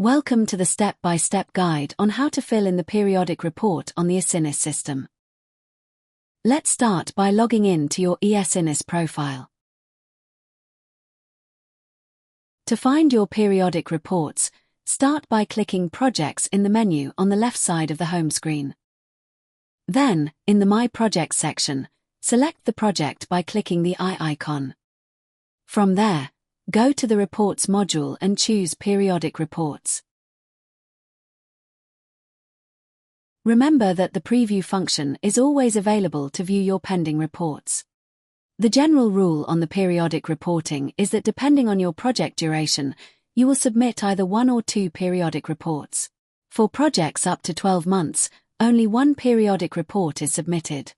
Welcome to the step-by-step guide on how to fill in the periodic report on the ESF system. Let's start by logging in to your ESF profile. To find your periodic reports, start by clicking Projects in the menu on the left side of the home screen. Then, in the My Projects section, select the project by clicking the eye icon. From there, go to the Reports module and choose Periodic Reports. Remember that the preview function is always available to view your pending reports. The general rule on the periodic reporting is that depending on your project duration, you will submit either 1 or 2 periodic reports. For projects up to 12 months, only 1 periodic report is submitted.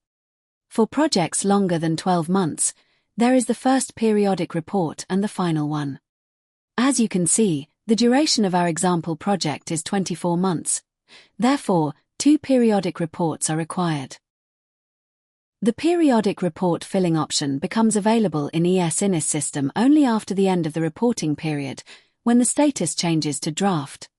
For projects longer than 12 months, there is the first periodic report and the final one. As you can see, the duration of our example project is 24 months. Therefore, 2 periodic reports are required. The periodic report filling option becomes available in ESF system only after the end of the reporting period, when the status changes to draft.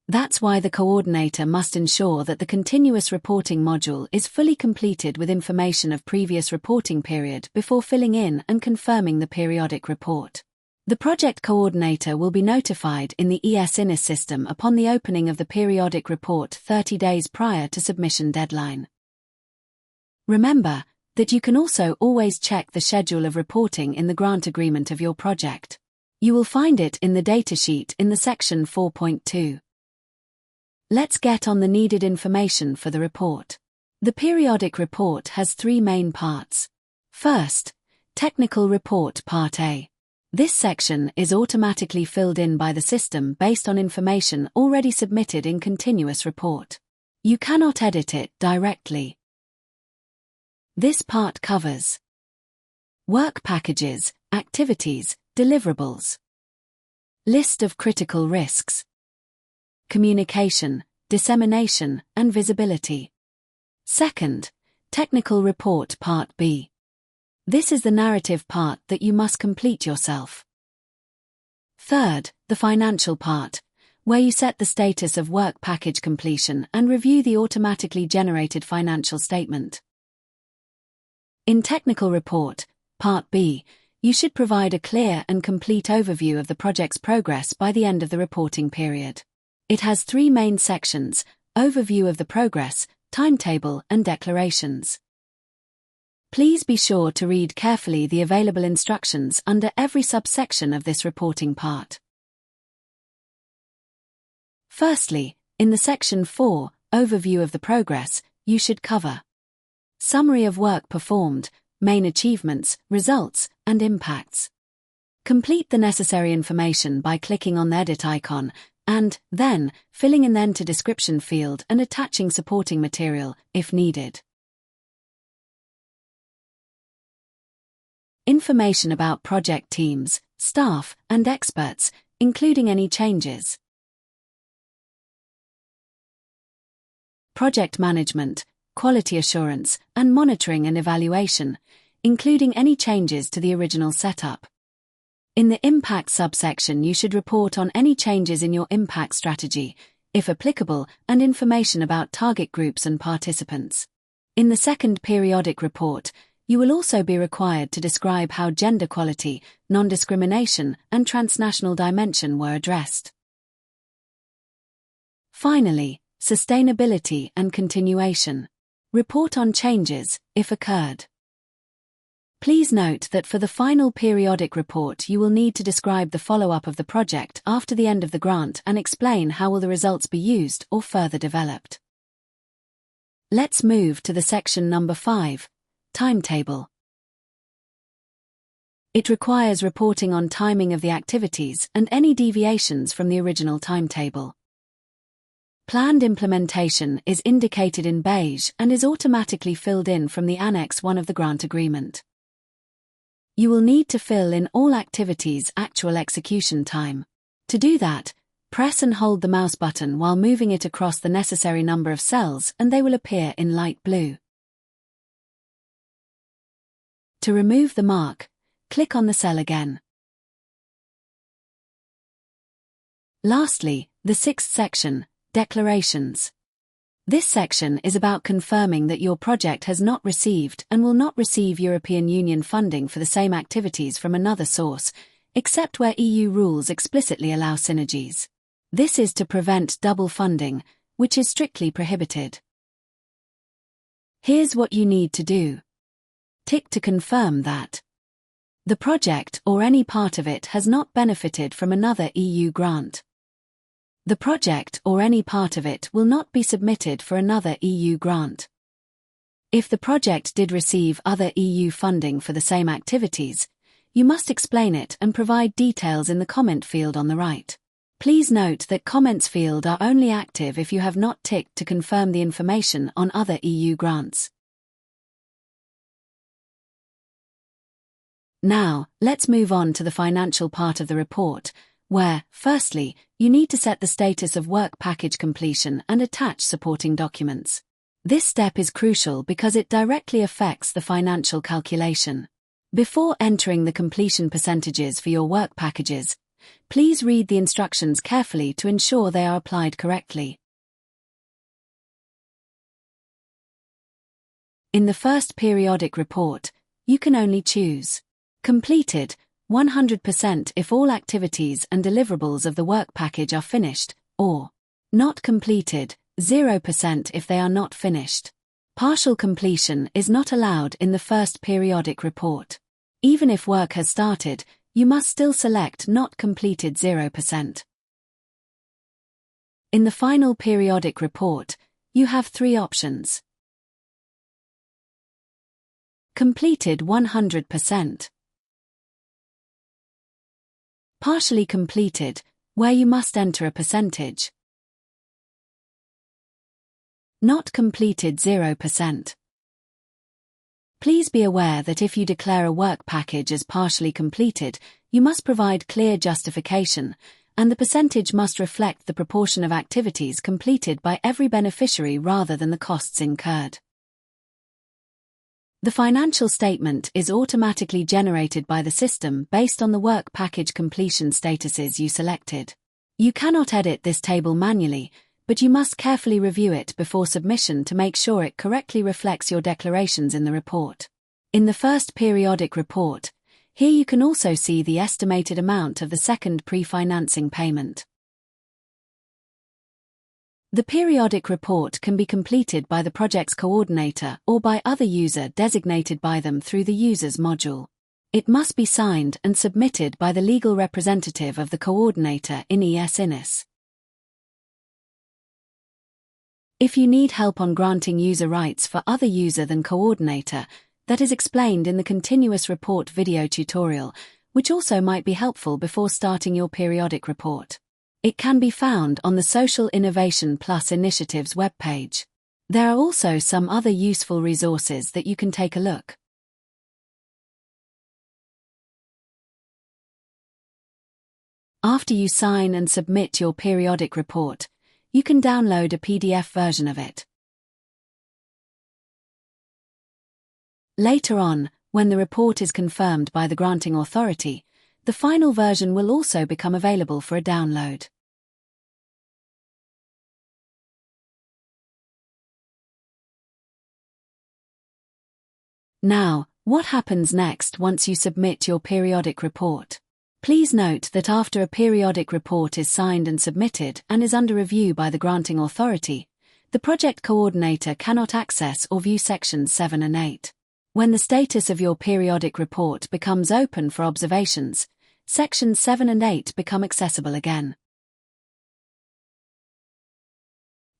That's why the coordinator must ensure that the continuous reporting module is fully completed with information of previous reporting period before filling in and confirming the periodic report. The project coordinator will be notified in the ESF system upon the opening of the periodic report 30 days prior to submission deadline. Remember that you can also always check the schedule of reporting in the grant agreement of your project. You will find it in the datasheet in the section 4.2. Let's get on the needed information for the report. The periodic report has 3 main parts. First, Technical Report Part A. This section is automatically filled in by the system based on information already submitted in continuous report. You cannot edit it directly. This part covers work packages, activities, deliverables, list of critical risks, communication, dissemination, and visibility. Second, Technical Report Part B. This is the narrative part that you must complete yourself. Third, the financial part, where you set the status of work package completion and review the automatically generated financial statement. In Technical Report, Part B, you should provide a clear and complete overview of the project's progress by the end of the reporting period. It has 3 main sections: overview of the progress, timetable, and declarations. Please be sure to read carefully the available instructions under every subsection of this reporting part. Firstly, in the section 4, overview of the progress, you should cover summary of work performed, main achievements, results, and impacts. Complete the necessary information by clicking on the edit icon, and, then, filling in the enter description field and attaching supporting material, if needed. Information about project teams, staff, and experts, including any changes. Project management, quality assurance, and monitoring and evaluation, including any changes to the original setup. In the impact subsection, you should report on any changes in your impact strategy, if applicable, and information about target groups and participants. In the second periodic report, you will also be required to describe how gender equality, non-discrimination, and transnational dimension were addressed. Finally, sustainability and continuation. Report on changes, if occurred. Please note that for the final periodic report you will need to describe the follow-up of the project after the end of the grant and explain how will the results be used or further developed. Let's move to the section number 5, Timetable. It requires reporting on timing of the activities and any deviations from the original timetable. Planned implementation is indicated in beige and is automatically filled in from the Annex 1 of the grant agreement. You will need to fill in all activities' actual execution time. To do that, press and hold the mouse button while moving it across the necessary number of cells and they will appear in light blue. To remove the mark, click on the cell again. Lastly, The sixth section, Declarations. This section is about confirming that your project has not received and will not receive European Union funding for the same activities from another source, except where EU rules explicitly allow synergies. This is to prevent double funding, which is strictly prohibited. Here's what you need to do. Tick to confirm that the project or any part of it has not benefited from another EU grant. The project or any part of it will not be submitted for another EU grant. If the project did receive other EU funding for the same activities, you must explain it and provide details in the comment field on the right. Please note that comments field are only active if you have not ticked to confirm the information on other EU grants. Now, let's move on to the financial part of the report, where, firstly, you need to set the status of work package completion and attach supporting documents. This step is crucial because it directly affects the financial calculation. Before entering the completion percentages for your work packages, please read the instructions carefully to ensure they are applied correctly. In the first periodic report, you can only choose completed 100% if all activities and deliverables of the work package are finished, or not completed 0% if they are not finished. Partial completion is not allowed in the first periodic report. Even if work has started, you must still select not completed 0%. In the final periodic report, you have three options. Completed 100%. Partially completed, where you must enter a percentage. Not completed 0%. Please be aware that if you declare a work package as partially completed, you must provide clear justification, and the percentage must reflect the proportion of activities completed by every beneficiary rather than the costs incurred. The financial statement is automatically generated by the system based on the work package completion statuses you selected. You cannot edit this table manually, but you must carefully review it before submission to make sure it correctly reflects your declarations in the report. In the first periodic report, here you can also see the estimated amount of the second pre-financing payment. The periodic report can be completed by the project's coordinator or by other user designated by them through the Users module. It must be signed and submitted by the legal representative of the coordinator in ES. If you need help on granting user rights for other user than coordinator, that is explained in the continuous report video tutorial, which also might be helpful before starting your periodic report. It can be found on the Social Innovation Plus Initiatives webpage. There are also some other useful resources that you can take a look. After you sign and submit your periodic report, you can download a PDF version of it. Later on, when the report is confirmed by the granting authority, the final version will also become available for a download. Now, what happens next once you submit your periodic report? Please note that after a periodic report is signed and submitted and is under review by the granting authority, the project coordinator cannot access or view sections 7 and 8. When the status of your periodic report becomes open for observations, sections 7 and 8 become accessible again.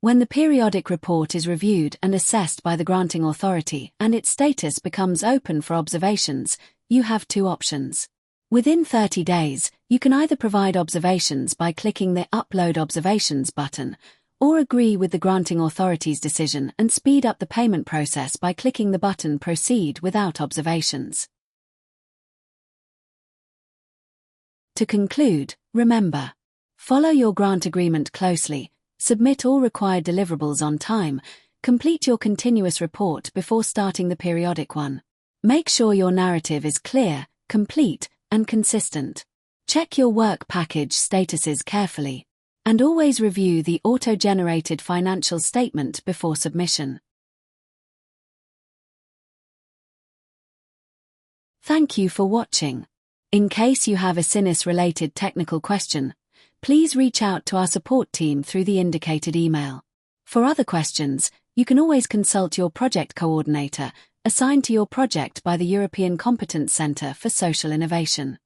When the periodic report is reviewed and assessed by the granting authority and its status becomes open for observations, you have two options. Within 30 days, you can either provide observations by clicking the Upload Observations button, or agree with the granting authority's decision and speed up the payment process by clicking the button Proceed without observations. To conclude, remember, follow your grant agreement closely, submit all required deliverables on time, complete your continuous report before starting the periodic one. Make sure your narrative is clear, complete, and consistent. Check your work package statuses carefully. And always review the auto-generated financial statement before submission. Thank you for watching. In case you have a SINIS-related technical question, please reach out to our support team through the indicated email. For other questions, you can always consult your project coordinator, assigned to your project by the European Competence Centre for Social Innovation.